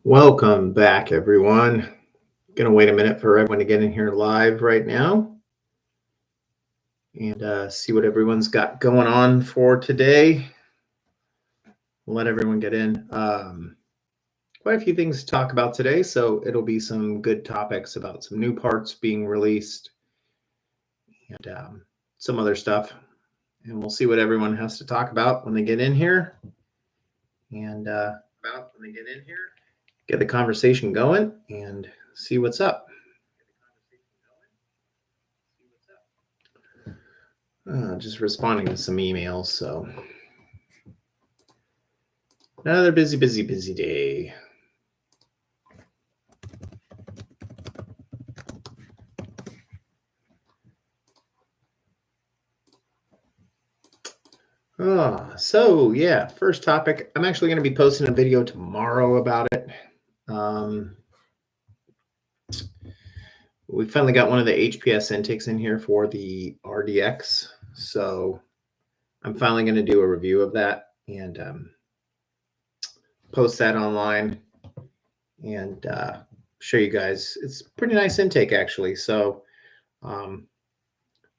Welcome back, everyone. Gonna wait a minute for everyone to get in here live right now and see what everyone's got going on for today. Let everyone get in. Quite a few things to talk about today, so it'll be some good topics about some new parts being released and some other stuff. And we'll see what everyone has to talk about when they get in here and get the conversation going and see what's up. Just responding to some emails. So another busy day. So yeah, first topic. I'm actually going to be posting a video tomorrow about it. We finally got one of the HPS intakes in here for the RDX. So I'm finally going to do a review of that and post that online and show you guys. It's a pretty nice intake, actually. So I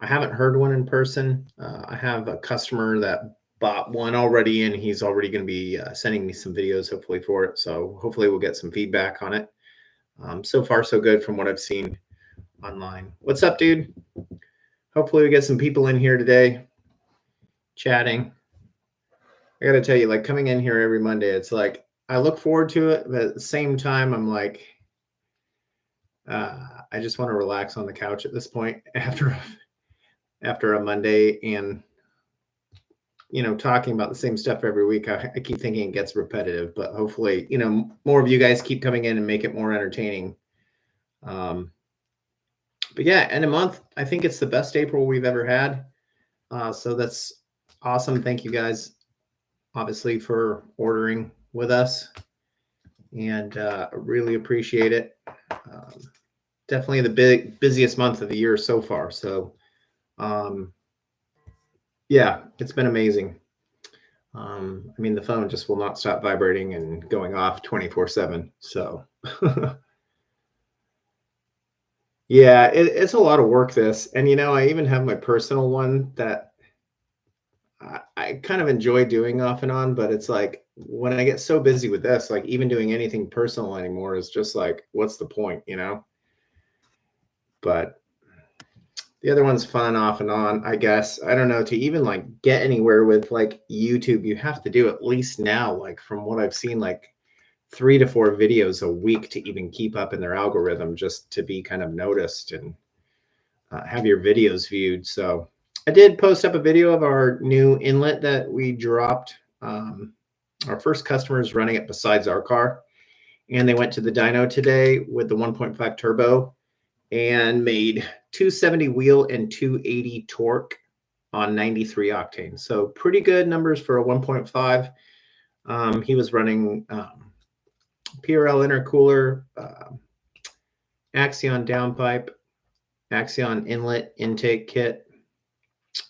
haven't heard one in person. I have a customer that bought one already, and he's already going to be sending me some videos, hopefully, for it. So hopefully we'll get some feedback on it. So far, so good from what I've seen online. What's up, dude? Hopefully we get some people in here today chatting. I got to tell you, like, coming in here every Monday, it's like I look forward to it, but at the same time, I'm like, I just want to relax on the couch at this point after a Monday, and talking about the same stuff every week. I keep thinking it gets repetitive, but hopefully, more of you guys keep coming in and make it more entertaining. But yeah, end of month, I think it's the best April we've ever had. So that's awesome. Thank you guys, obviously, for ordering with us, and really appreciate it. Definitely the busiest month of the year so far. So yeah, it's been amazing. I mean, the phone just will not stop vibrating and going off 24/7. So yeah, it's a lot of work, this. And, I even have my personal one that I kind of enjoy doing off and on, but it's like when I get so busy with this, like even doing anything personal anymore is just like, what's the point, But the other one's fun off and on, I guess. I don't know, to even like get anywhere with like YouTube, you have to do at least now, like from what I've seen, like 3 to 4 videos a week to even keep up in their algorithm, just to be kind of noticed and have your videos viewed. So I did post up a video of our new inlet that we dropped. Our first customer is running it besides our car, and they went to the dyno today with the 1.5 turbo and made 270 wheel and 280 torque on 93 octane. So pretty good numbers for a 1.5. He was running PRL intercooler, Axion downpipe, Axion inlet intake kit,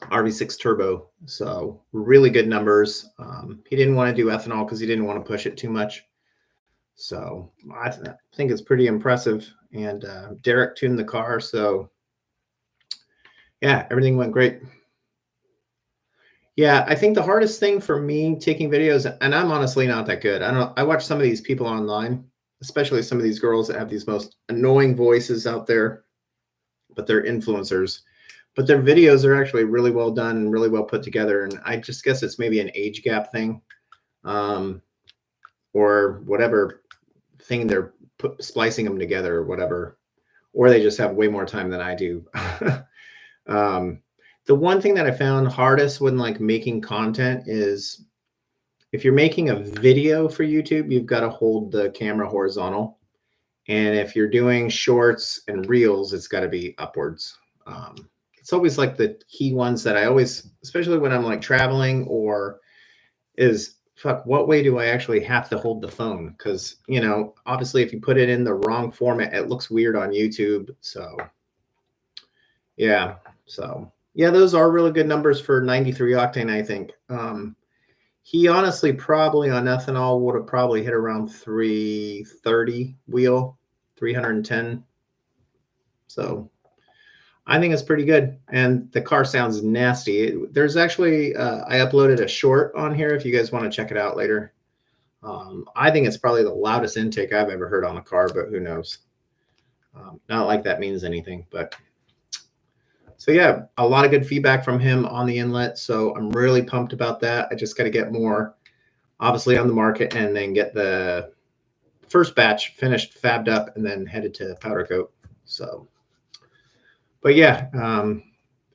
RV6 turbo. So really good numbers. He didn't want to do ethanol because he didn't want to push it too much. So I think it's pretty impressive. And Derek tuned the car. So yeah, everything went great. Yeah, I think the hardest thing for me taking videos, and I'm honestly not that good. I watch some of these people online, especially some of these girls that have these most annoying voices out there, but they're influencers. But their videos are actually really well done and really well put together. And I just guess it's maybe an age gap thing, or whatever thing they're splicing them together or whatever, or they just have way more time than I do. The one thing that I found hardest when like making content is if you're making a video for YouTube, you've got to hold the camera horizontal. And if you're doing shorts and reels, it's got to be upwards. It's always like the key ones that I always, especially when I'm like traveling, or is fuck, what way do I actually have to hold the phone? Because, obviously if you put it in the wrong format, it looks weird on YouTube. So yeah. So yeah, those are really good numbers for 93 octane, I think. He honestly probably on ethanol would have probably hit around 330 wheel, 310. So I think it's pretty good. And the car sounds nasty. There's actually, I uploaded a short on here if you guys want to check it out later. I think it's probably the loudest intake I've ever heard on a car, but who knows? Not like that means anything, but so yeah, a lot of good feedback from him on the inlet. So I'm really pumped about that. I just got to get more, obviously, on the market and then get the first batch finished, fabbed up, and then headed to powder coat. So, but yeah,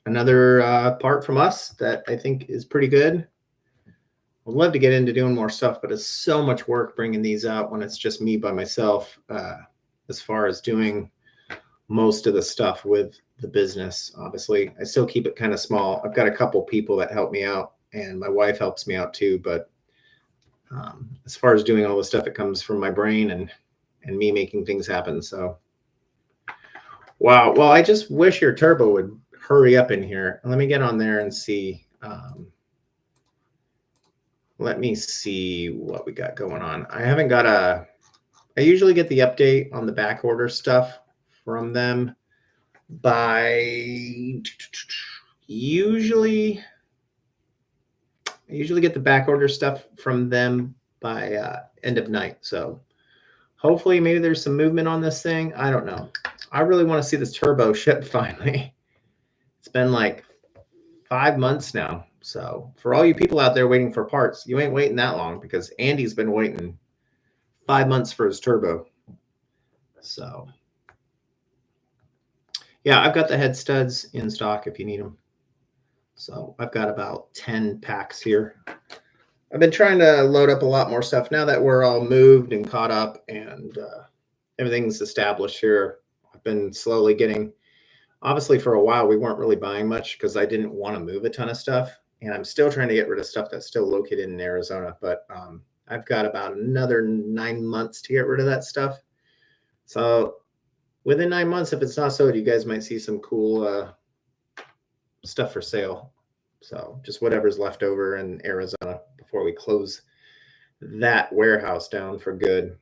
another part from us that I think is pretty good. I'd love to get into doing more stuff, but it's so much work bringing these out when it's just me by myself, as far as doing most of the stuff with the business. Obviously, I still keep it kind of small. I've got a couple people that help me out, and my wife helps me out too. But as far as doing all the stuff, it comes from my brain and me making things happen. So, wow. Well, I just wish your turbo would hurry up in here. Let me get on there and see. Let me see what we got going on. I haven't got I usually get the update on the back order stuff from them by I usually get the back order stuff from them by end of night. So hopefully maybe there's some movement on this thing. I don't know. I really want to see this turbo ship finally. It's been like 5 months now. So for all you people out there waiting for parts, you ain't waiting that long because Andy's been waiting 5 months for his turbo. So yeah, I've got the head studs in stock if you need them. So I've got about 10 packs here. I've been trying to load up a lot more stuff now that we're all moved and caught up and everything's established here. I've been slowly getting, obviously for a while, we weren't really buying much because I didn't want to move a ton of stuff. And I'm still trying to get rid of stuff that's still located in Arizona. But I've got about another 9 months to get rid of that stuff. So within 9 months, if it's not sold, you guys might see some cool stuff for sale. So just whatever's left over in Arizona before we close that warehouse down for good.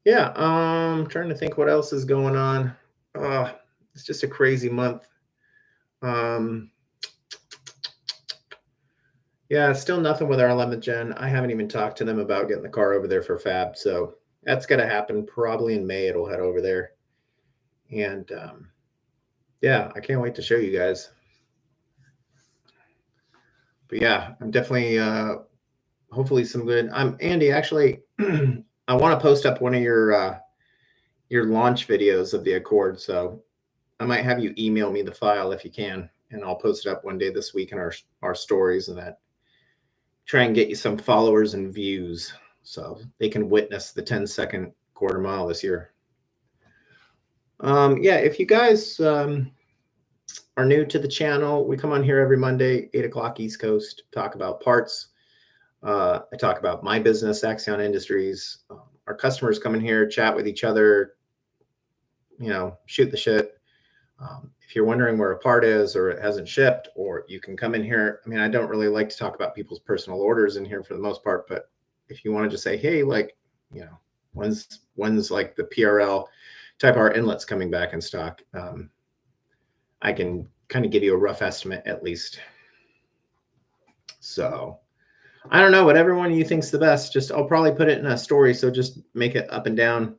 Yeah, trying to think what else is going on. It's just a crazy month. Yeah, still nothing with our 11th gen. I haven't even talked to them about getting the car over there for fab. So that's going to happen probably in May. It'll head over there. And yeah, I can't wait to show you guys. But yeah, I'm definitely, hopefully some good. Andy, actually, I want to post up one of your launch videos of the Accord. So I might have you email me the file if you can, and I'll post it up one day this week in our stories and that. Try and get you some followers and views so they can witness the 10-second quarter mile this year. Yeah, if you guys are new to the channel, we come on here every Monday, 8 o'clock East Coast, talk about parts. I talk about my business, Axion Industries. Our customers come in here, chat with each other, shoot the shit. If you're wondering where a part is or it hasn't shipped, or you can come in here. I mean, I don't really like to talk about people's personal orders in here for the most part, but if you want to just say, hey, like, when's like the PRL Type R inlets coming back in stock, I can kind of give you a rough estimate at least. So I don't know, whatever one you think's the best. I'll probably put it in a story. So just make it up and down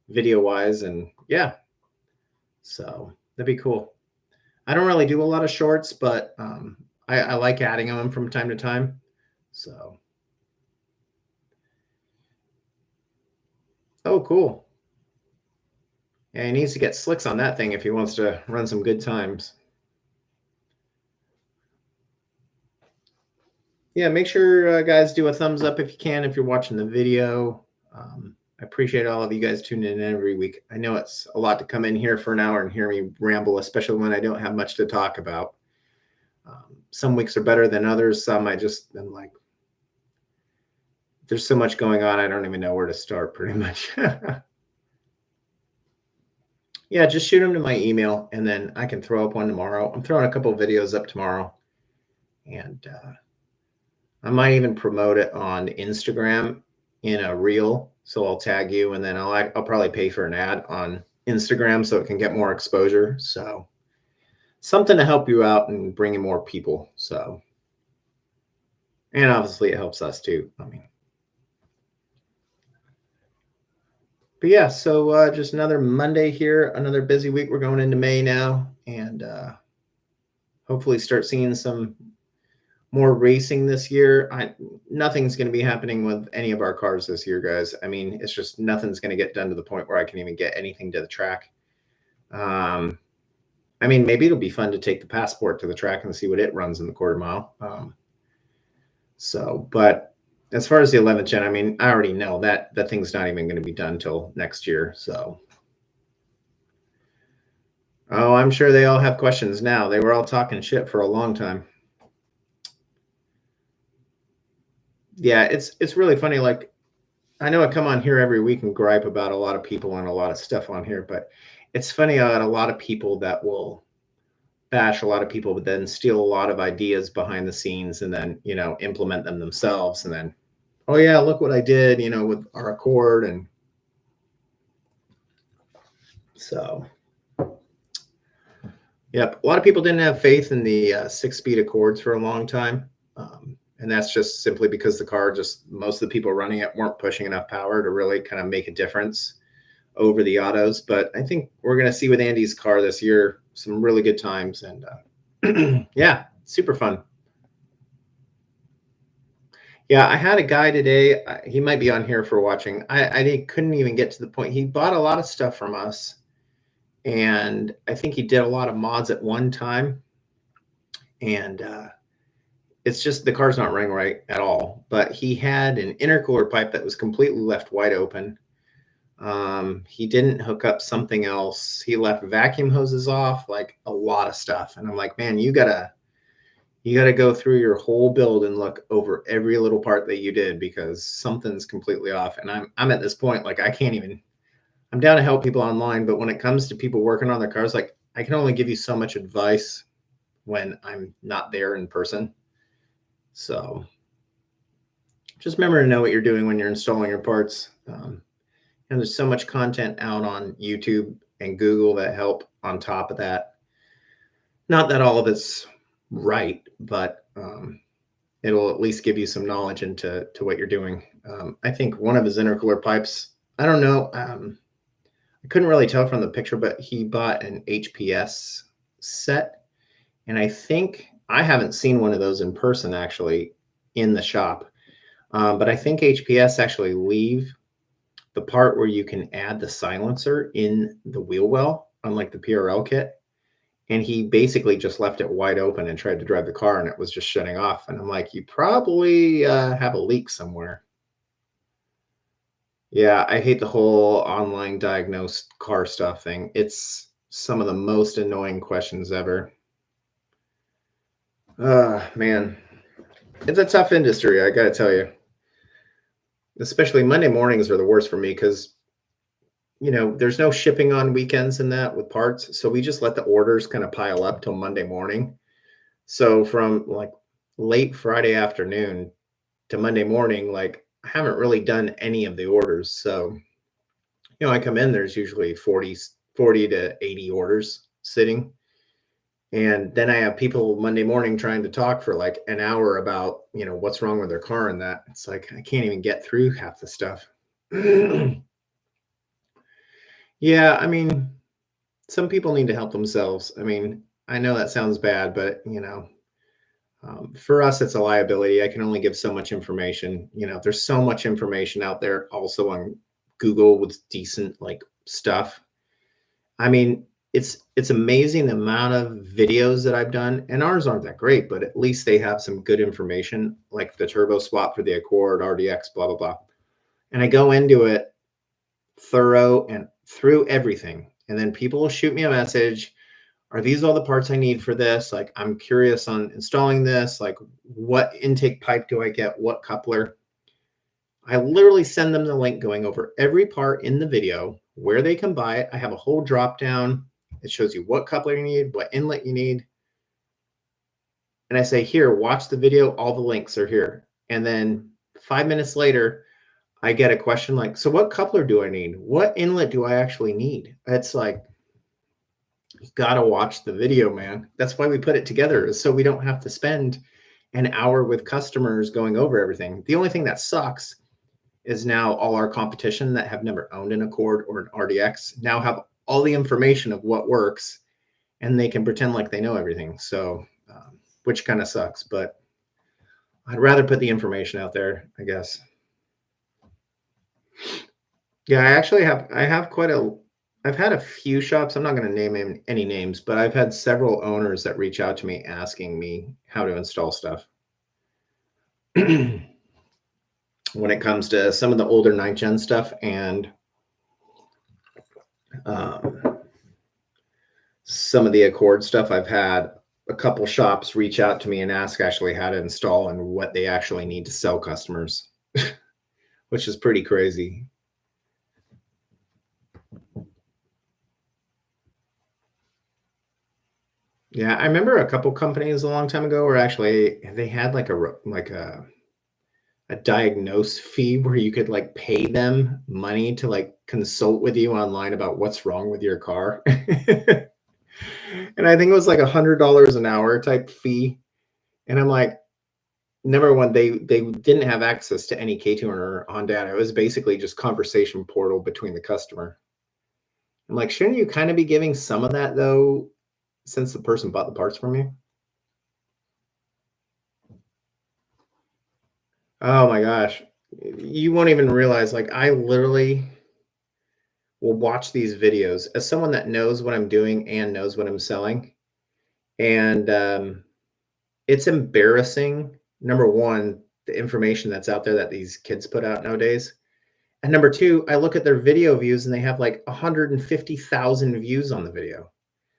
video wise. And yeah, so that'd be cool. I don't really do a lot of shorts, but I like adding them from time to time. So, oh, cool. Yeah, he needs to get slicks on that thing if he wants to run some good times. Yeah, make sure guys do a thumbs up if you can, if you're watching the video. I appreciate all of you guys tuning in every week. I know it's a lot to come in here for an hour and hear me ramble, especially when I don't have much to talk about. Some weeks are better than others. Some I'm like, there's so much going on, I don't even know where to start pretty much. Yeah, just shoot them to my email and then I can throw up one tomorrow. I'm throwing a couple of videos up tomorrow. And I might even promote it on Instagram in a reel. So I'll tag you, and then I'll probably pay for an ad on Instagram so it can get more exposure. So something to help you out and bring in more people. So, and obviously it helps us too. I mean, but yeah, so just another Monday here, another busy week. We're going into May now, and hopefully start seeing some more racing this year. Nothing's going to be happening with any of our cars this year, guys. I mean, it's just nothing's going to get done to the point where I can even get anything to the track. I mean, maybe it'll be fun to take the Passport to the track and see what it runs in the quarter mile. But as far as the 11th gen, I mean, I already know that thing's not even going to be done till next year. So, oh, I'm sure they all have questions now. They were all talking shit for a long time. Yeah, it's really funny. Like, I know I come on here every week and gripe about a lot of people and a lot of stuff on here, but it's funny that a lot of people that will bash a lot of people, but then steal a lot of ideas behind the scenes and then, implement them themselves. And then, oh yeah, look what I did, with our Accord. And so, yep. A lot of people didn't have faith in the 6-speed Accords for a long time. And that's just simply because most of the people running it weren't pushing enough power to really kind of make a difference over the autos. But I think we're going to see with Andy's car this year some really good times, and yeah, super fun. Yeah, I had a guy today. He might be on here for watching. I couldn't even get to the point. He bought a lot of stuff from us, and I think he did a lot of mods at one time. And it's just the car's not running right at all. But he had an intercooler pipe that was completely left wide open. He didn't hook up something else. He left vacuum hoses off, like a lot of stuff. And I'm like, man, you gotta go through your whole build and look over every little part that you did, because something's completely off. And I'm at this point, like, I'm down to help people online, but when it comes to people working on their cars, like, I can only give you so much advice when I'm not there in person. So just remember to know what you're doing when you're installing your parts. And there's so much content out on YouTube and Google that help on top of that. Not that all of it's right, but it'll at least give you some knowledge into what you're doing. I think one of his intercooler pipes, I don't know, I couldn't really tell from the picture, but he bought an HPS set. And I think I haven't seen one of those in person actually in the shop. But I think HPS actually leave the part where you can add the silencer in the wheel well, unlike the PRL kit. And he basically just left it wide open and tried to drive the car, and it was just shutting off. And I'm like, you probably have a leak somewhere. Yeah, I hate the whole online diagnosed car stuff thing. It's some of the most annoying questions ever. Man, it's a tough industry, I gotta tell you. Especially Monday mornings are the worst for me because, there's no shipping on weekends and that with parts. So we just let the orders kind of pile up till Monday morning. So from like late Friday afternoon to Monday morning, like, I haven't really done any of the orders. So, I come in, there's usually 40 to 80 orders sitting. And then I have people Monday morning trying to talk for like an hour about, what's wrong with their car and that. It's like, I can't even get through half the stuff. Yeah, I mean, some people need to help themselves. I mean, I know that sounds bad, but, for us, it's a liability. I can only give so much information. There's so much information out there also on Google with decent like stuff. I mean, it's amazing the amount of videos that I've done, and ours aren't that great, but at least they have some good information, like the turbo swap for the Accord, RDX, blah, blah, blah. And I go into it thorough and through everything. And then people will shoot me a message. Are these all the parts I need for this? Like, I'm curious on installing this. Like, what intake pipe do I get? What coupler? I literally send them the link going over every part in the video, where they can buy it. I have a whole drop down. It shows you what coupler you need, what inlet you need. and I say, here, watch the video. All the links are here. And then 5 minutes later, I get a question like, so what coupler do I need? What inlet do I actually need? It's like, you got to watch the video, man. That's why we put it together, is so we don't have to spend an hour with customers going over everything. The only thing that sucks is now all our competition that have never owned an Accord or an RDX now have all the information of what works, and they can pretend like they know everything. So, which kind of sucks, but I'd rather put the information out there, I guess. Yeah, I've had a few shops. I'm not going to name any names, but I've had several owners that reach out to me asking me how to install stuff. When it comes to some of the older 9th gen stuff and some of the Accord stuff, I've had a couple shops reach out to me and ask actually how to install and what they actually need to sell customers, which is pretty crazy. Yeah, I remember a couple companies a long time ago where actually they had like a diagnose fee where you could like pay them money to like consult with you online about what's wrong with your car. And I think it was like $100 an hour type fee. And I'm like, number one, they didn't have access to any K-tuner on data. It was basically just conversation portal between the customer. I'm like, shouldn't you kind of be giving some of that though, since the person bought the parts from you? Oh my gosh. You won't even realize, like, I literally will watch these videos as someone that knows what I'm doing and knows what I'm selling. And it's embarrassing. Number one, the information that's out there that these kids put out nowadays. And number two, I look at their video views and they have like 150,000 views on the video.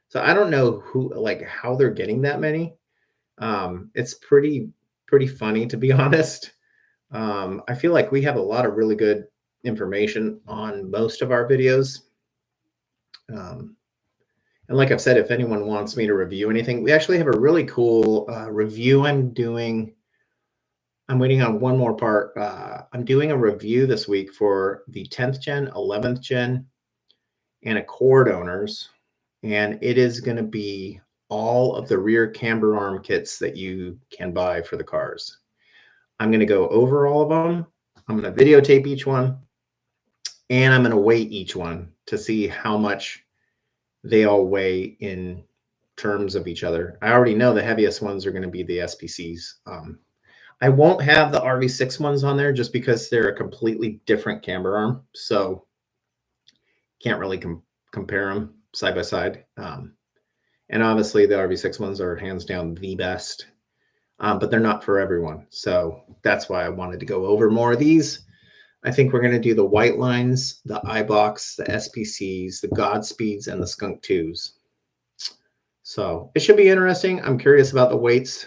So I don't know like how they're getting that many. It's pretty funny, to be honest. I feel like we have a lot of really good information on most of our videos. And like I've said, if anyone wants me to review anything, we actually have a really cool review I'm doing. I'm waiting on one more part. I'm doing a review this week for the 10th gen, 11th gen, and Accord owners. And it is going to be all of the rear camber arm kits that you can buy for the cars. I'm going to go over all of them. I'm going to videotape each one, and I'm going to weigh each one to see how much they all weigh in terms of each other. I already know the heaviest ones are going to be the SPCs. I won't have the RV6 ones on there just because they're a completely different camber arm. So can't really compare them side by side. And obviously the RV6 ones are hands down the best, but they're not for everyone. So that's why I wanted to go over more of these. I think we're going to do the white lines, the iBox, the SPCs, the Godspeeds, and the Skunk 2s. So it should be interesting. I'm curious about the weights.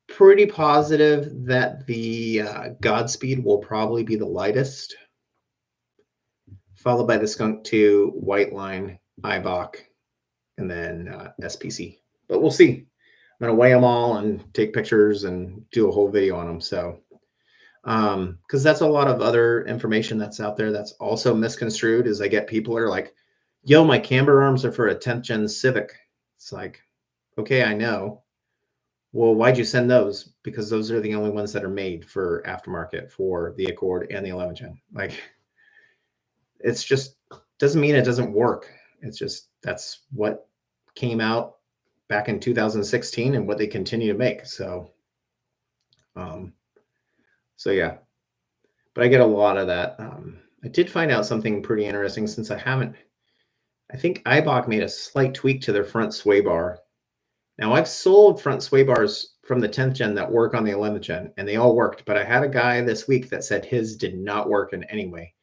Pretty positive that the Godspeed will probably be the lightest, followed by the Skunk 2, white line, iBox, and then SPC. But we'll see. I'm going to weigh them all and take pictures and do a whole video on them. So, because that's a lot of other information that's out there that's also misconstrued. Is I get people are like, yo, my camber arms are for a 10th gen Civic. It's like, okay, I know. Well, why'd you send those? Because those are the only ones that are made for aftermarket for the Accord and the 11th gen. Like, it's just doesn't mean it doesn't work. It's just that's what came out back in 2016 and what they continue to make. So, yeah, but I get a lot of that. I did find out something pretty interesting since I think iBox made a slight tweak to their front sway bar. Now I've sold front sway bars from the 10th gen that work on the 11th gen and they all worked, but I had a guy this week that said his did not work in any way,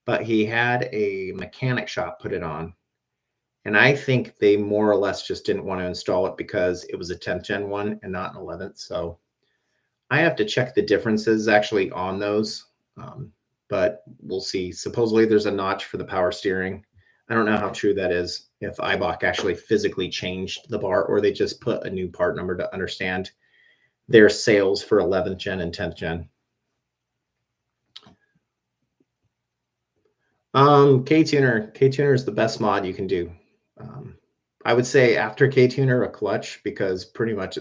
but he had a mechanic shop put it on. And I think they more or less just didn't want to install it because it was a 10th gen one and not an 11th. So I have to check the differences actually on those, but we'll see. Supposedly there's a notch for the power steering. I don't know how true that is, if Eibach actually physically changed the bar or they just put a new part number to understand their sales for 11th gen and 10th gen. K-Tuner is the best mod you can do. I would say after K-Tuner, a clutch, because pretty much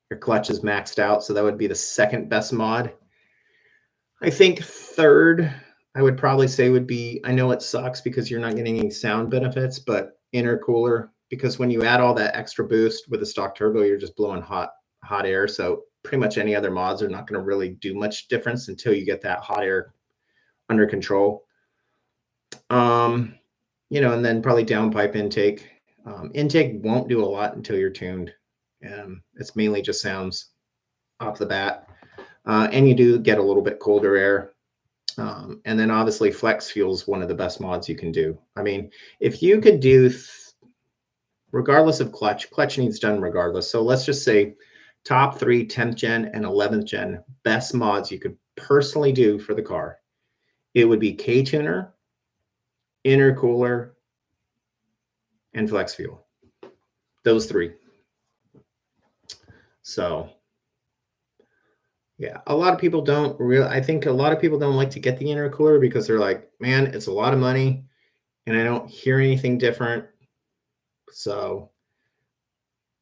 your clutch is maxed out. So that would be the second best mod. I think third, I would probably say would be, I know it sucks because you're not getting any sound benefits, but intercooler, because when you add all that extra boost with the stock turbo, you're just blowing hot air. So pretty much any other mods are not going to really do much difference until you get that hot air under control. You know, and then probably downpipe intake. Intake won't do a lot until you're tuned. It's mainly just sounds off the bat. And you do get a little bit colder air. And then obviously flex fuel is one of the best mods you can do. I mean, if you could do, regardless of clutch needs done regardless. So let's just say top 3 10th gen and 11th gen best mods you could personally do for the car. It would be K-Tuner, intercooler, and flex fuel. Those 3. So yeah, a lot of people don't really, I think a lot of people don't like to get the intercooler because they're like, man, it's a lot of money and I don't hear anything different. So,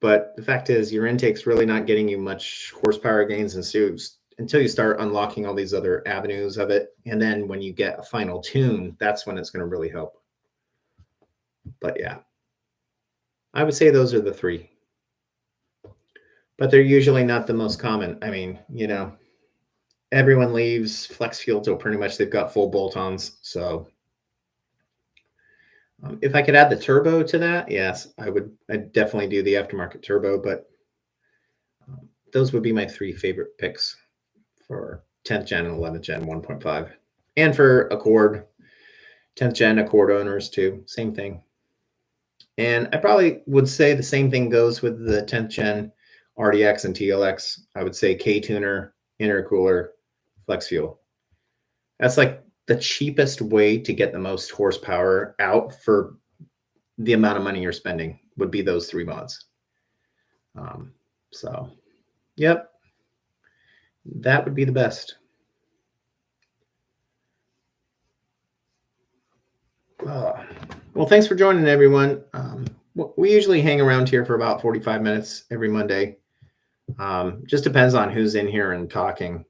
but the fact is your intake's really not getting you much horsepower gains until you start unlocking all these other avenues of it. And then when you get a final tune, that's when it's going to really help. But yeah, I would say those are the 3. But they're usually not the most common. I mean, you know, everyone leaves flex fuel till pretty much they've got full bolt-ons. So if I could add the turbo to that, yes, I'd definitely do the aftermarket turbo. But those would be my 3 favorite picks for 10th gen and 11th gen 1.5. And for Accord, 10th gen Accord owners too, same thing. And I probably would say the same thing goes with the 10th gen RDX and TLX. I would say K-Tuner, intercooler, flex fuel. That's like the cheapest way to get the most horsepower out for the amount of money you're spending would be those 3 mods. So, yep, that would be the best. Well, thanks for joining, everyone. We usually hang around here for about 45 minutes every Monday. Just depends on who's in here and talking.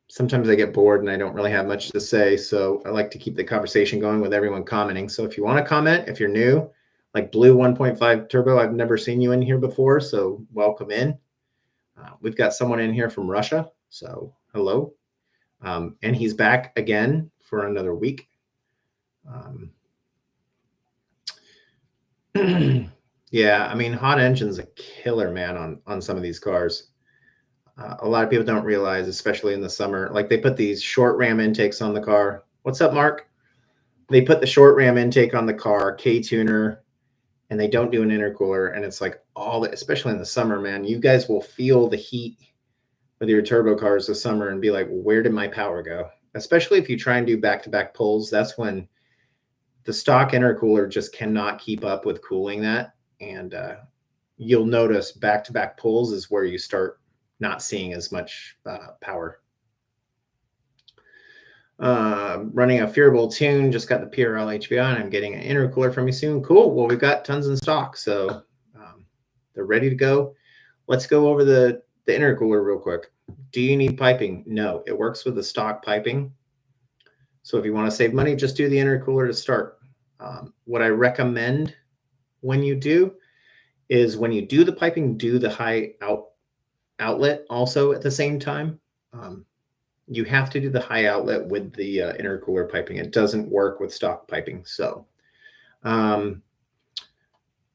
Sometimes I get bored and I don't really have much to say. So I like to keep the conversation going with everyone commenting. So if you want to comment, if you're new, like Blue 1.5 Turbo, I've never seen you in here before. So welcome in. We've got someone in here from Russia. So hello. And he's back again for another week. Yeah, I mean, hot engine's a killer, man, on some of these cars. A lot of people don't realize, especially in the summer, like they put these short ram intakes on the car. What's up, Mark? They put the short ram intake on the car, K-Tuner, and they don't do an intercooler. And it's like especially in the summer, man, you guys will feel the heat with your turbo cars this summer and be like, where did my power go? Especially if you try and do back-to-back pulls, that's when the stock intercooler just cannot keep up with cooling that. And you'll notice back-to-back pulls is where you start not seeing as much power. Running a Fearable tune, just got the PRL HVI, and I'm getting an intercooler from you soon. Cool. Well, we've got tons in stock, so they're ready to go. Let's go over the intercooler real quick. Do you need piping? No, it works with the stock piping. So if you want to save money, just do the intercooler to start. What I recommend when you do is when you do the piping, do the high outlet also at the same time. You have to do the high outlet with the intercooler piping. It doesn't work with stock piping. So, and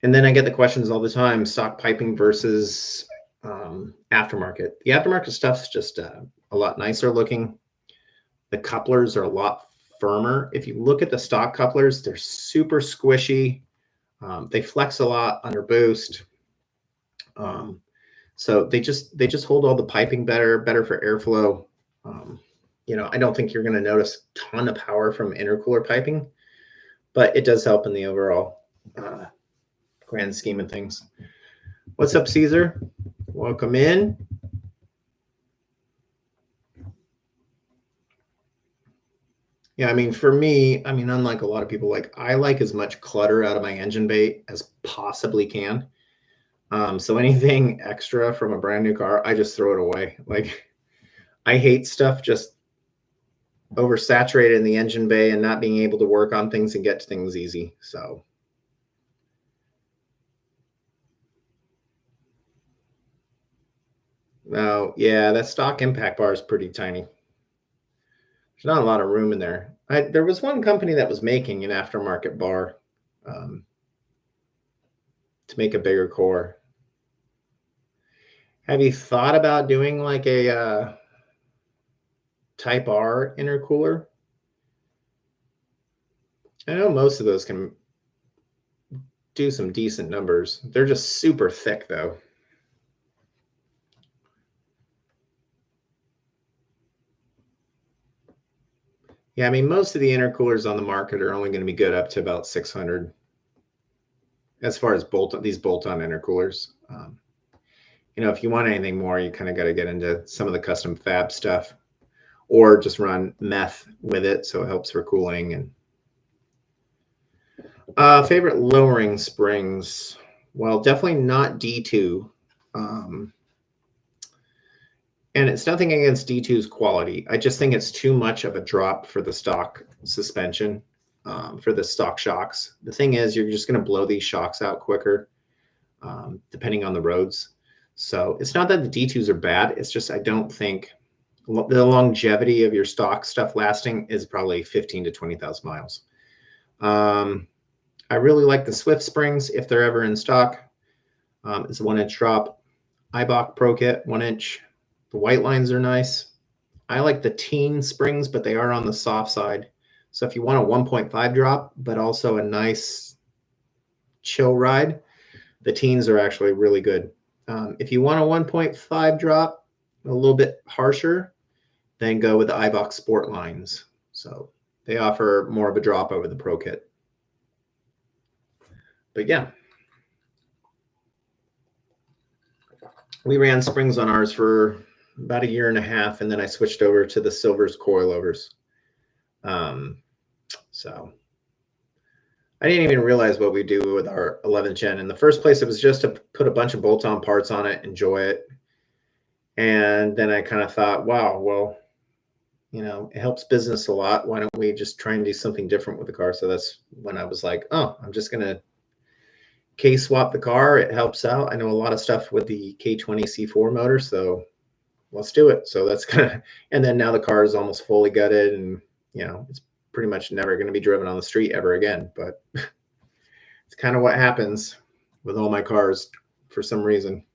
then I get the questions all the time, stock piping versus aftermarket. The aftermarket stuff's just a lot nicer looking. The couplers are a lot firmer. If you look at the stock couplers, they're super squishy. They flex a lot under boost. So they just hold all the piping better for airflow. You know, I don't think you're going to notice a ton of power from intercooler piping, but it does help in the overall grand scheme of things. What's up, Caesar? Welcome in. Yeah, I mean, for me, I mean, unlike a lot of people, like I like as much clutter out of my engine bay as possibly can. So anything extra from a brand new car, I just throw it away. Like I hate stuff just oversaturated in the engine bay and not being able to work on things and get to things easy. So now, yeah, that stock impact bar is pretty tiny. There's not a lot of room in there. There was one company that was making an aftermarket bar to make a bigger core. Have you thought about doing like a Type R intercooler? I know most of those can do some decent numbers. They're just super thick though. Yeah, I mean, most of the intercoolers on the market are only going to be good up to about 600 as far as these bolt-on intercoolers. You know, if you want anything more, you kind of got to get into some of the custom fab stuff or just run meth with it so it helps for cooling. And favorite lowering springs? Well, definitely not D2. And it's nothing against D2's quality. I just think it's too much of a drop for the stock suspension, for the stock shocks. The thing is, you're just going to blow these shocks out quicker, depending on the roads. So it's not that the D2s are bad. It's just I don't think the longevity of your stock stuff lasting is probably 15 to 20,000 miles. I really like the Swift springs if they're ever in stock. It's a 1-inch drop. Eibach Pro Kit 1-inch. The white lines are nice. I like the teen springs, but they are on the soft side. So if you want a 1.5 drop, but also a nice chill ride, the teens are actually really good. If you want a 1.5 drop, a little bit harsher, then go with the Eibach Sport lines. So they offer more of a drop over the Pro Kit. But yeah, we ran springs on ours for about 1.5 years, and then I switched over to the Silvers coilovers. So I didn't even realize what we do with our 11th gen. In the first place, it was just to put a bunch of bolt-on parts on it, enjoy it. And then I kind of thought, wow, well, you know, it helps business a lot. Why don't we just try and do something different with the car? So that's when I was like, oh, I'm just going to K-swap the car. It helps out. I know a lot of stuff with the K20 C4 motor, so let's do it. So that's kind of, and then now the car is almost fully gutted, and you know, it's pretty much never going to be driven on the street ever again. But it's kind of what happens with all my cars for some reason.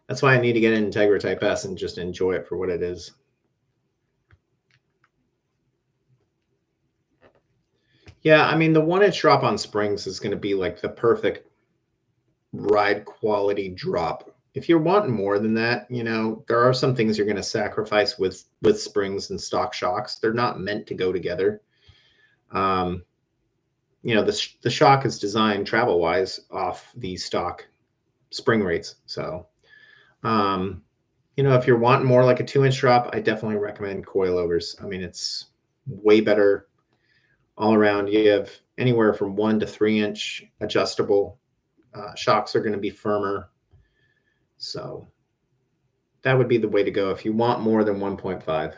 That's why I need to get an Integra Type S and just enjoy it for what it is. Yeah, I mean, the 1-inch drop on springs is going to be like the perfect ride quality drop. If you're wanting more than that, you know, there are some things you're going to sacrifice with springs and stock shocks. They're not meant to go together. You know, the shock is designed travel wise off the stock spring rates. So, you know, if you're wanting more like a 2-inch drop, I definitely recommend coilovers. I mean, it's way better all around. You have anywhere from 1 to 3-inch adjustable. Shocks are going to be firmer. So that would be the way to go if you want more than 1.5.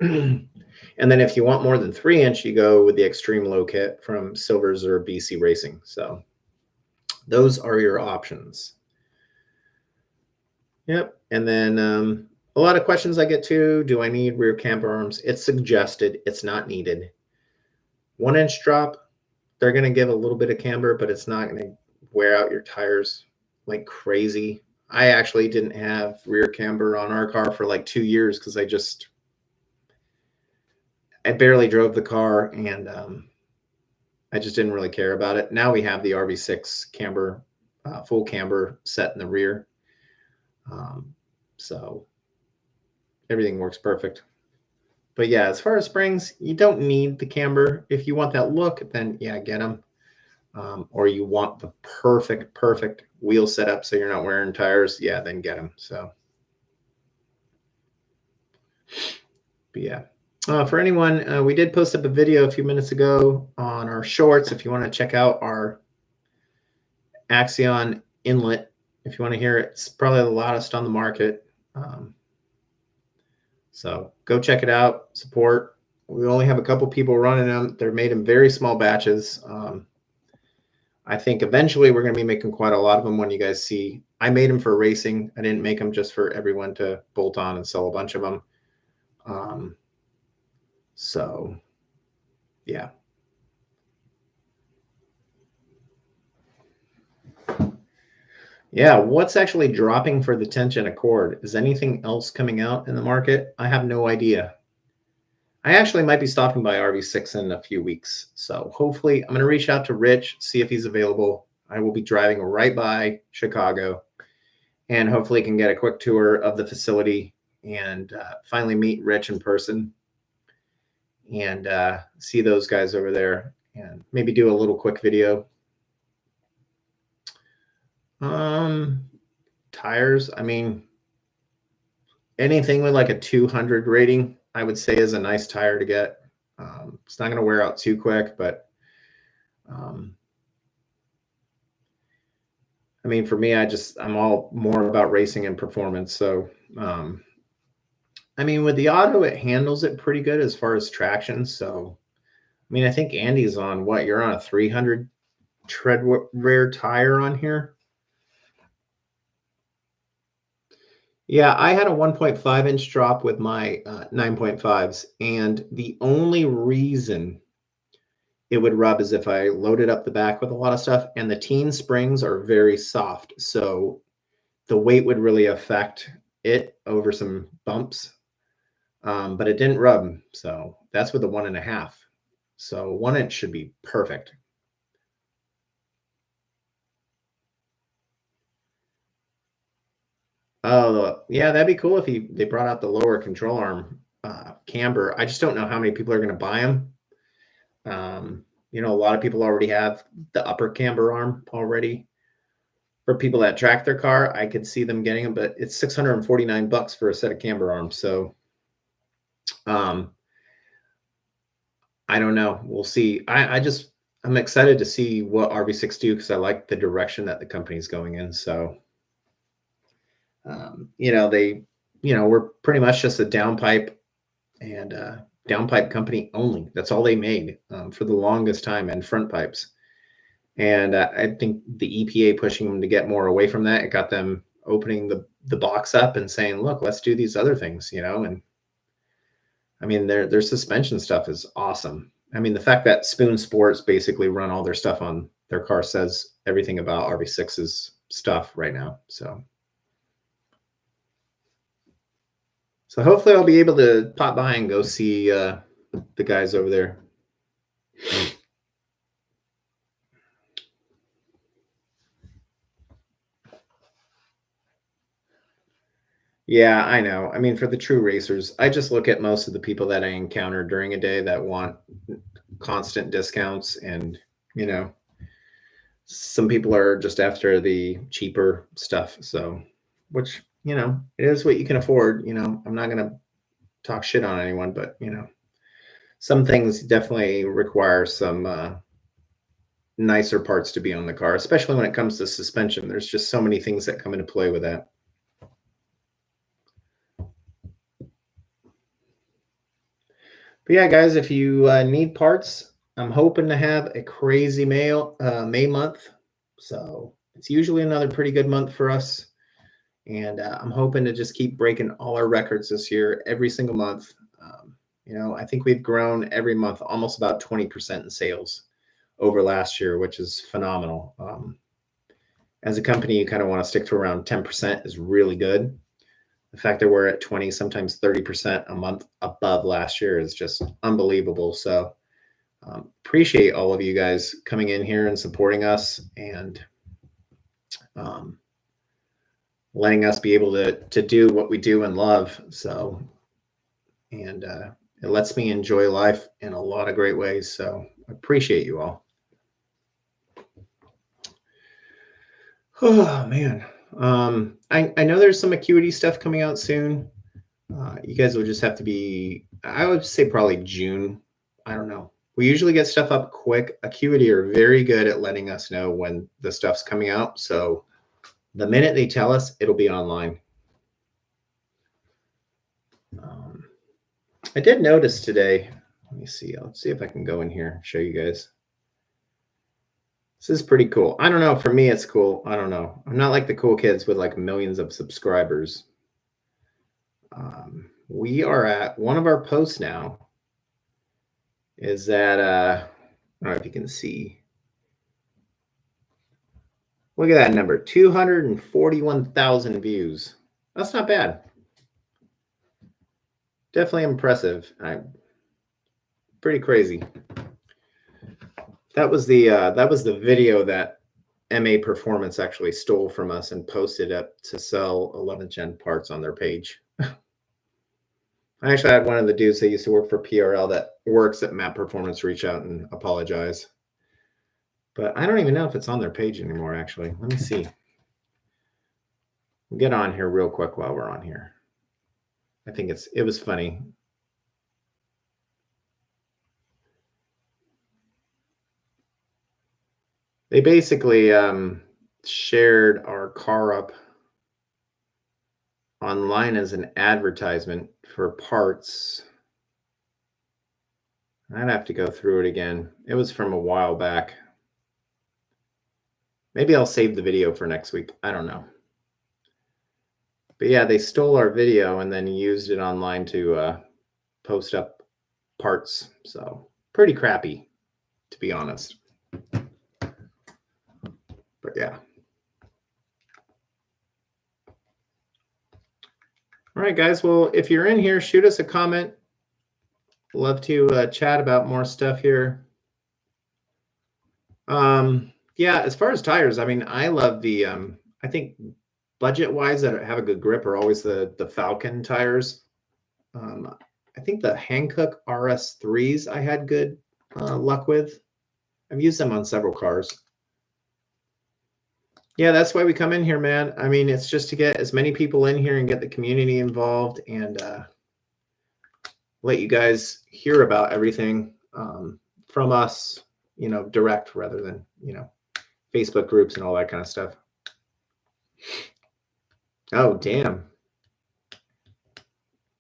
And then if you want more than 3-inch, you go with the Extreme Low Kit from Silvers or BC Racing. So those are your options. Yep. And then a lot of questions I get to, do I need rear camber arms? It's suggested, it's not needed. 1-inch drop, they're going to give a little bit of camber, but it's not going to wear out your tires like crazy. I actually didn't have rear camber on our car for like 2 years because I barely drove the car, and I just didn't really care about it. Now we have the RV6 camber, full camber set in the rear. So everything works perfect. But yeah, as far as springs, you don't need the camber. If you want that look, then yeah, get them. Or you want the perfect wheel setup so you're not wearing tires, yeah, then get them. So, but yeah. For anyone, we did post up a video a few minutes ago on our shorts. If you want to check out our Axion inlet, if you want to hear it, it's probably the loudest on the market. So go check it out, support. We only have a couple people running them. They're made in very small batches. I think eventually we're going to be making quite a lot of them when you guys see. I made them for racing. I didn't make them just for everyone to bolt on and sell a bunch of them. So, yeah. Yeah, what's actually dropping for the tension Accord? Is anything else coming out in the market? I have no idea. I actually might be stopping by RV6 in a few weeks. So hopefully I'm going to reach out to Rich, see if he's available. I will be driving right by Chicago and hopefully can get a quick tour of the facility and finally meet Rich in person and see those guys over there and maybe do a little quick video. Tires, I mean, anything with like a 200 rating, I would say is a nice tire to get. It's not going to wear out too quick, but I mean, for me, I'm all more about racing and performance. So, I mean, with the auto, it handles it pretty good as far as traction. So, I mean, I think Andy's on what? You're on a 300 tread wear tire on here. Yeah, I had a 1.5 inch drop with my 9.5s, and the only reason it would rub is if I loaded up the back with a lot of stuff, and the teen springs are very soft, so the weight would really affect it over some bumps, but it didn't rub, so that's with the 1.5. So 1 inch should be perfect. Oh, yeah, that'd be cool if they brought out the lower control arm camber. I just don't know how many people are going to buy them. You know, a lot of people already have the upper camber arm already. For people that track their car, I could see them getting them, but it's $649 for a set of camber arms. So, I don't know. We'll see. I'm excited to see what RV6 do because I like the direction that the company's going in. So, you know, we're pretty much just a downpipe and downpipe company only. That's all they made for the longest time, and front pipes. And I think the EPA pushing them to get more away from that, it got them opening the box up and saying, look, let's do these other things, you know. And I mean, their suspension stuff is awesome. I mean, the fact that Spoon Sports basically run all their stuff on their car says everything about RV6's stuff right now. So hopefully I'll be able to pop by and go see the guys over there. Yeah, I know. I mean, for the true racers, I just look at most of the people that I encounter during a day that want constant discounts, and you know, some people are just after the cheaper stuff. So, which, you know, it is what you can afford. You know, I'm not gonna talk shit on anyone, but you know, some things definitely require some nicer parts to be on the car, especially when it comes to suspension. There's just so many things that come into play with that. But yeah, guys, if you need parts, I'm hoping to have a crazy May month. So it's usually another pretty good month for us. And I'm hoping to just keep breaking all our records this year, every single month. You know, I think we've grown every month almost about 20% in sales over last year, which is phenomenal. As a company, you kind of want to stick to around 10% is really good. The fact that we're at 20, sometimes 30% a month above last year is just unbelievable. So appreciate all of you guys coming in here and supporting us and letting us be able to do what we do and love. So, and It lets me enjoy life in a lot of great ways. So I appreciate you all. Oh man. I know there's some Acuity stuff coming out soon. You guys will just have to be, I would say probably June. I don't know. We usually get stuff up quick. Acuity are very good at letting us know when the stuff's coming out. So the minute they tell us, it'll be online. I did notice today. Let me see. Let's see if I can go in here and show you guys. This is pretty cool. I don't know. For me, it's cool. I don't know. I'm not like the cool kids with like millions of subscribers. We are at one of our posts now. Is that I don't know if you can see. Look at that number, 241,000 views. That's not bad. Definitely impressive. Pretty crazy. That was the video that MA Performance actually stole from us and posted up to sell 11th gen parts on their page. I actually had one of the dudes that used to work for PRL that works at Map Performance reach out and apologize. But I don't even know if it's on their page anymore, actually. Let me see. We'll get on here real quick while we're on here. I think it was funny. They basically shared our car up online as an advertisement for parts. I'd have to go through it again. It was from a while back. Maybe I'll save the video for next week. I don't know. But yeah, they stole our video and then used it online to post up parts. So pretty crappy, to be honest. But yeah. All right, guys. Well, if you're in here, shoot us a comment. Love to chat about more stuff here. Yeah, as far as tires, I mean, I love the, I think budget-wise that have a good grip are always the Falcon tires. I think the Hankook RS3s I had good luck with. I've used them on several cars. Yeah, that's why we come in here, man. I mean, it's just to get as many people in here and get the community involved and let you guys hear about everything from us, you know, direct rather than, you know, Facebook groups and all that kind of stuff. Oh, damn.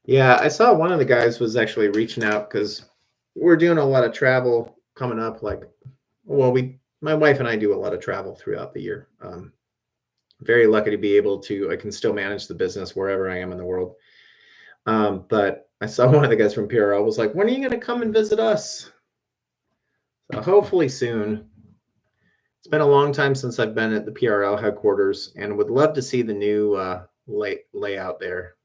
Yeah, I saw one of the guys was actually reaching out because we're doing a lot of travel coming up. Like, well, my wife and I do a lot of travel throughout the year. Very lucky to be able to, I can still manage the business wherever I am in the world. But I saw one of the guys from PRL was like, when are you going to come and visit us? So hopefully soon. It's been a long time since I've been at the PRL headquarters and would love to see the new layout there.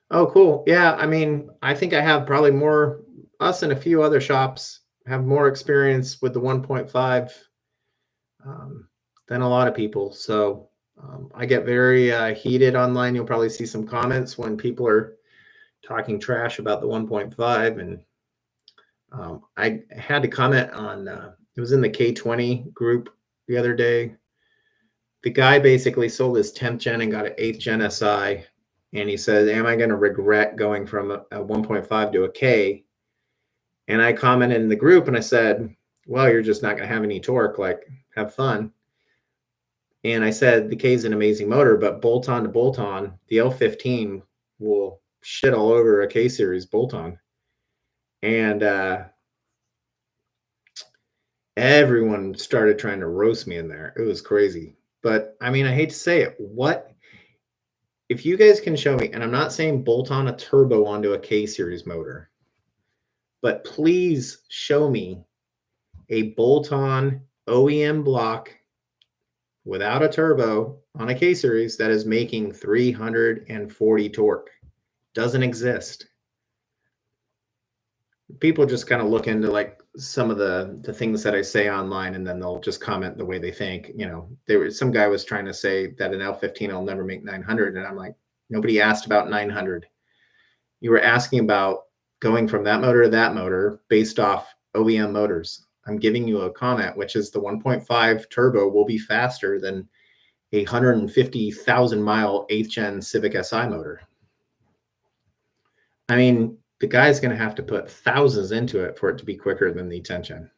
Oh, cool. Yeah, I mean, I think I have probably more, us and a few other shops have more experience with the 1.5 than a lot of people. So I get very heated online. You'll probably see some comments when people are talking trash about the 1.5. And I had to comment on, it was in the K20 group the other day. The guy basically sold his 10th gen and got an 8th gen SI. And he said, am I going to regret going from a 1.5 to a K? And I commented in the group and I said, well, you're just not going to have any torque. Like, have fun. And I said, the K is an amazing motor, but bolt on to bolt on, the L15 will shit all over a K series bolt on. And everyone started trying to roast me in there. It was crazy. But I mean, I hate to say it. What if you guys can show me, and I'm not saying bolt on a turbo onto a K series motor, but please show me a bolt on OEM block without a turbo on a K series that is making 340 torque. Doesn't exist. People just kind of look into like some of the things that I say online and then they'll just comment the way they think. You know, some guy was trying to say that an L15 will never make 900. And I'm like, nobody asked about 900. You were asking about going from that motor to that motor based off OEM motors. I'm giving you a comment, which is the 1.5 turbo will be faster than a 150,000 mile 8th gen Civic Si motor. I mean, the guy's going to have to put thousands into it for it to be quicker than the 10th gen.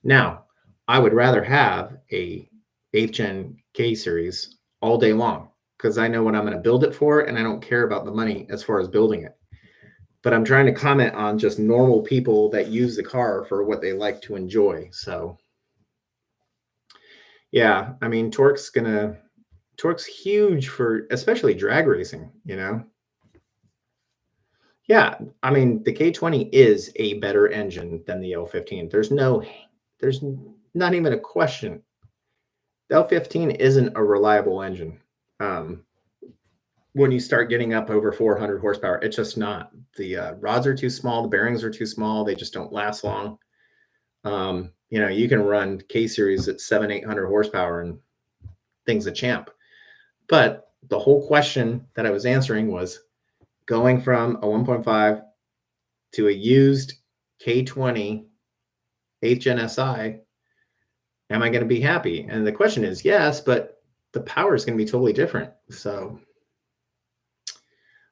Now, I would rather have a 8th gen K series all day long because I know what I'm going to build it for, and I don't care about the money as far as building it. But I'm trying to comment on just normal people that use the car for what they like to enjoy. So yeah, I mean, torque's huge for especially drag racing, you know? Yeah, I mean, the K20 is a better engine than the L15. There's not even a question. The L15 isn't a reliable engine. When you start getting up over 400 horsepower, it's just not. The rods are too small, the bearings are too small, they just don't last long. You know, you can run K series at 700-800 horsepower and things a champ. But the whole question that I was answering was going from a 1.5 to a used K20 8th gen Si, am I going to be happy? And the question is yes, but the power is going to be totally different. So,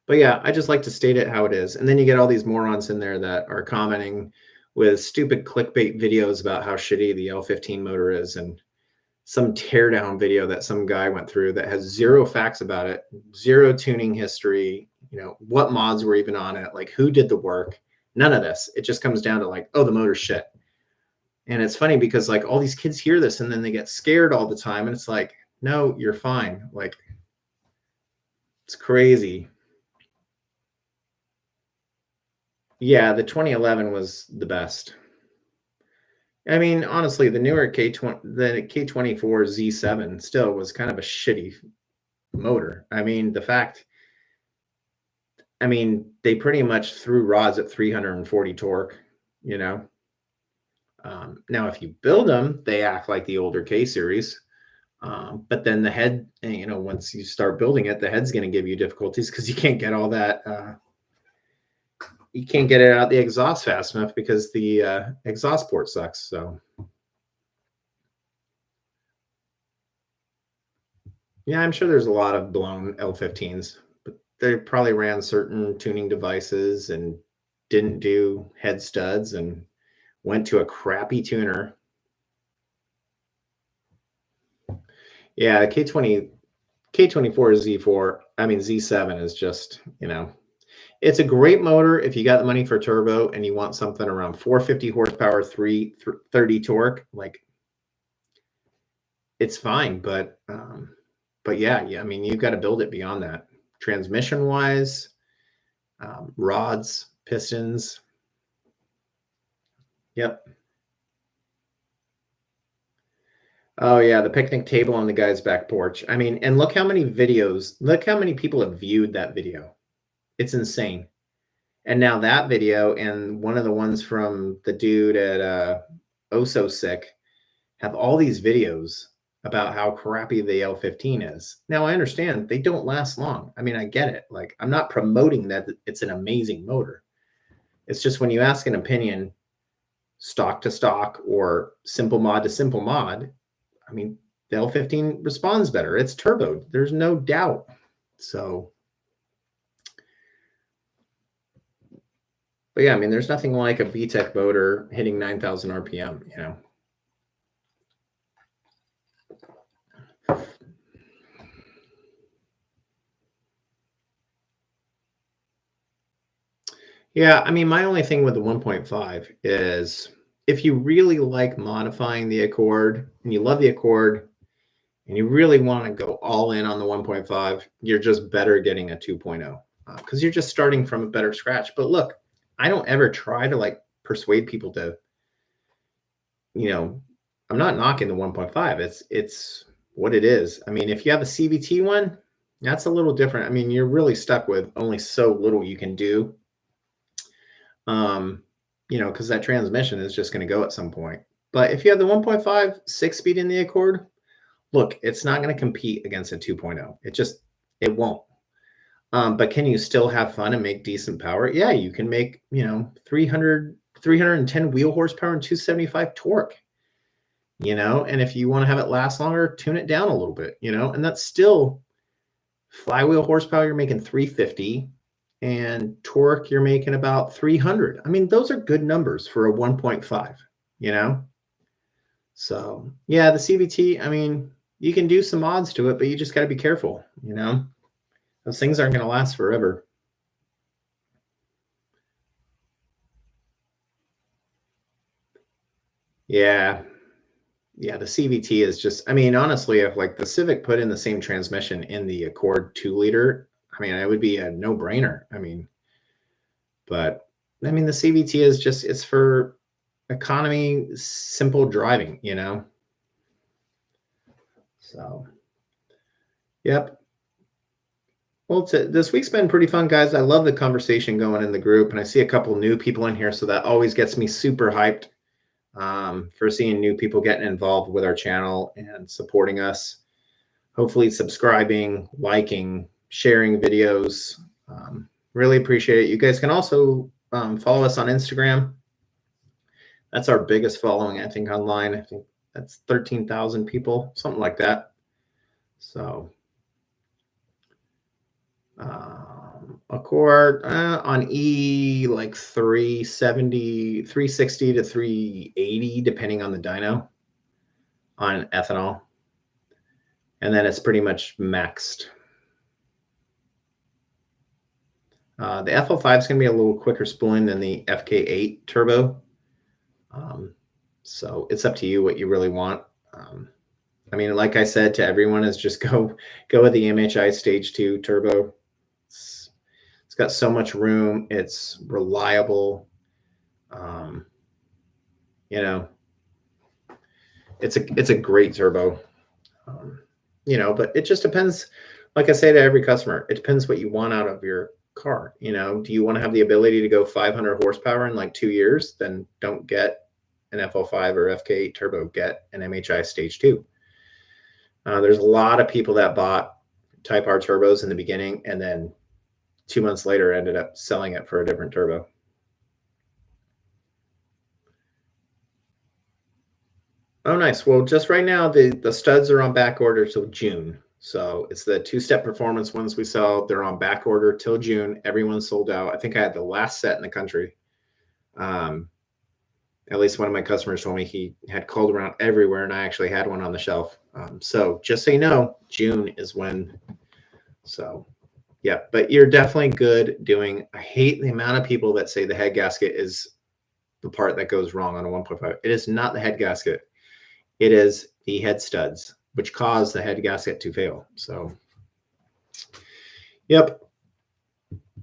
but yeah, I just like to state it how it is. And then you get all these morons in there that are commenting with stupid clickbait videos about how shitty the L15 motor is, and some teardown video that some guy went through that has zero facts about it, zero tuning history, you know, what mods were even on it, like who did the work, none of this. It just comes down to like, oh, the motor's shit. And it's funny because like all these kids hear this and then they get scared all the time. And it's like, no, you're fine. Like, it's crazy. Yeah, the 2011 was the best. I mean, honestly, the newer K20, the K24 Z7 still was kind of a shitty motor. I mean, they pretty much threw rods at 340 torque, you know. Now, if you build them, they act like the older K series. But then the head, you know, once you start building it, the head's going to give you difficulties because you can't get all that. You can't get it out the exhaust fast enough because the exhaust port sucks. So yeah, I'm sure there's a lot of blown L15s, but they probably ran certain tuning devices and didn't do head studs and went to a crappy tuner. Yeah, K24 Z4, I mean Z7 is just, you know, it's a great motor if you got the money for turbo and you want something around 450 horsepower, 330 torque. Like, it's fine, but yeah, I mean, you've got to build it beyond that. Transmission wise, rods, pistons. Yep. Oh yeah, the picnic table on the guy's back porch. I mean, and look how many people have viewed that video. It's insane. And now that video and one of the ones from the dude at Oh So Sick have all these videos about how crappy the L15 is. Now I understand they don't last long. I mean, I get it. Like, I'm not promoting that it's an amazing motor. It's just when you ask an opinion, stock to stock or simple mod to simple mod, I mean, the L15 responds better. It's turboed. There's no doubt. So, but yeah, I mean, there's nothing like a VTEC motor hitting 9,000 RPM, you know. Yeah, I mean, my only thing with the 1.5 is if you really like modifying the Accord and you love the Accord and you really want to go all in on the 1.5, you're just better getting a 2.0 because you're just starting from a better scratch. But look, I don't ever try to like persuade people to, you know, I'm not knocking the 1.5. It's what it is. I mean, if you have a CVT one, that's a little different. I mean, you're really stuck with only so little you can do. You know, because that transmission is just going to go at some point. But if you have the 1.5 6-speed in the Accord, look, it's not going to compete against a 2.0. It won't. But can you still have fun and make decent power? Yeah, you can make, 310 wheel horsepower and 275 torque, and if you want to have it last longer, tune it down a little bit, and that's still flywheel horsepower, you're making 350, and torque, you're making about 300. I mean, those are good numbers for a 1.5, you know? So, yeah, the CVT, I mean, you can do some mods to it, but you just got to be careful, Those things aren't going to last forever. Yeah. Yeah, the CVT is just, I mean, honestly, if like the Civic put in the same transmission in the Accord 2-liter, I mean, it would be a no-brainer. But I mean, the CVT is just, it's for economy, simple driving, So, yep. Well, this week's been pretty fun, guys. I love the conversation going in the group, and I see a couple new people in here, so that always gets me super hyped for seeing new people getting involved with our channel and supporting us. Hopefully subscribing, liking, sharing videos. Really appreciate it. You guys can also follow us on Instagram. That's our biggest following, I think, online. I think that's 13,000 people, something like that. So Accord on E, like 370, 360 to 380, depending on the dyno on ethanol. And then it's pretty much maxed. The FL5 is going to be a little quicker spooling than the FK8 turbo. So it's up to you what you really want. I mean, like I said to everyone, is just go with the MHI Stage 2 turbo. It's got so much room. It's reliable. It's a great turbo. But it just depends. Like I say to every customer, it depends what you want out of your car. Do you want to have the ability to go 500 horsepower in like 2 years? Then don't get an FL5 or FK8 turbo. Get an MHI Stage 2. There's a lot of people that bought Type R turbos in the beginning, and then 2 months later ended up selling it for a different turbo. Oh, nice. Well, just right now, the studs are on back order till June. So it's the 2-step performance ones we sell. They're on back order till June. Everyone's sold out. I think I had the last set in the country. At least one of my customers told me he had called around everywhere, and I actually had one on the shelf. So just so you know, June is when. So, yeah, but you're definitely good doing. I hate the amount of people that say the head gasket is the part that goes wrong on a 1.5. It is not the head gasket. It is the head studs, which cause the head gasket to fail. So, yep.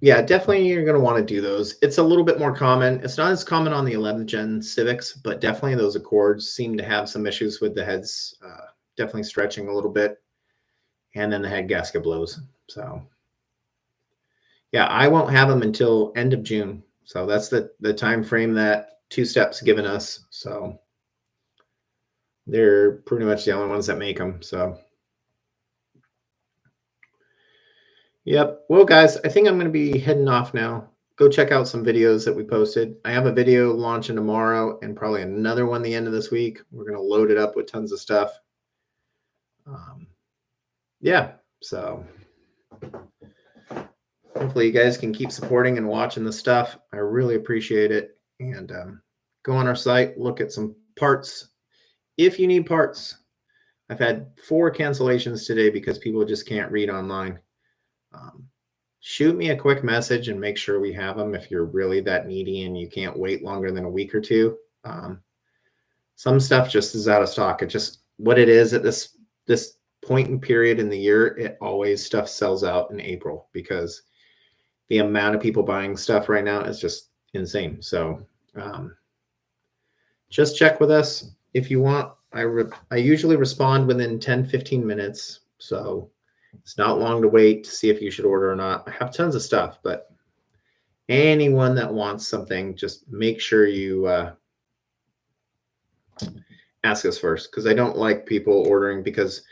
Yeah, definitely you're going to want to do those. It's a little bit more common. It's not as common on the 11th gen Civics, but definitely those Accords seem to have some issues with the heads definitely stretching a little bit. And then the head gasket blows. So, yeah, I won't have them until end of June. So that's the time frame that 2-step's given us. So they're pretty much the only ones that make them. So, yep. Well, guys, I think I'm going to be heading off now. Go check out some videos that we posted. I have a video launching tomorrow and probably another one the end of this week. We're going to load it up with tons of stuff. Yeah. So hopefully you guys can keep supporting and watching the stuff. I really appreciate it. And go on our site, look at some parts. If you need parts, I've had 4 cancellations today because people just can't read online. Shoot me a quick message and make sure we have them if you're really that needy and you can't wait longer than a week or two. Some stuff just is out of stock. It just what it is at this point in period in the year. It always stuff sells out in April because the amount of people buying stuff right now is just insane. So just check with us if you want. I usually respond within 10-15 minutes. So it's not long to wait to see if you should order or not. I have tons of stuff, but anyone that wants something, just make sure you ask us first, because I don't like people ordering, because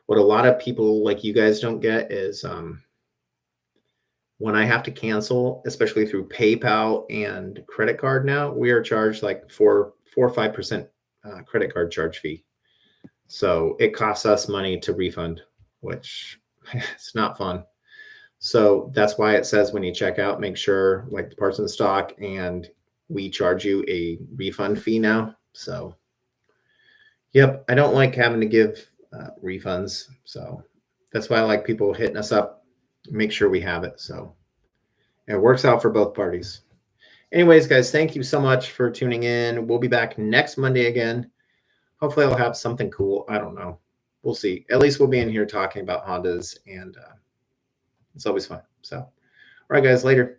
what a lot of people like you guys don't get is when I have to cancel, especially through PayPal and credit card now, we are charged like 4 or 5% credit card charge fee. So it costs us money to refund, which it's not fun. So that's why it says when you check out, make sure like the parts in stock, and we charge you a refund fee now. So, yep, I don't like having to give refunds. So that's why I like people hitting us up, make sure we have it. So it works out for both parties. Anyways, guys, thank you so much for tuning in. We'll be back next Monday again. Hopefully I'll have something cool. I don't know. We'll see. At least we'll be in here talking about Hondas, and it's always fun. So, all right, guys, later.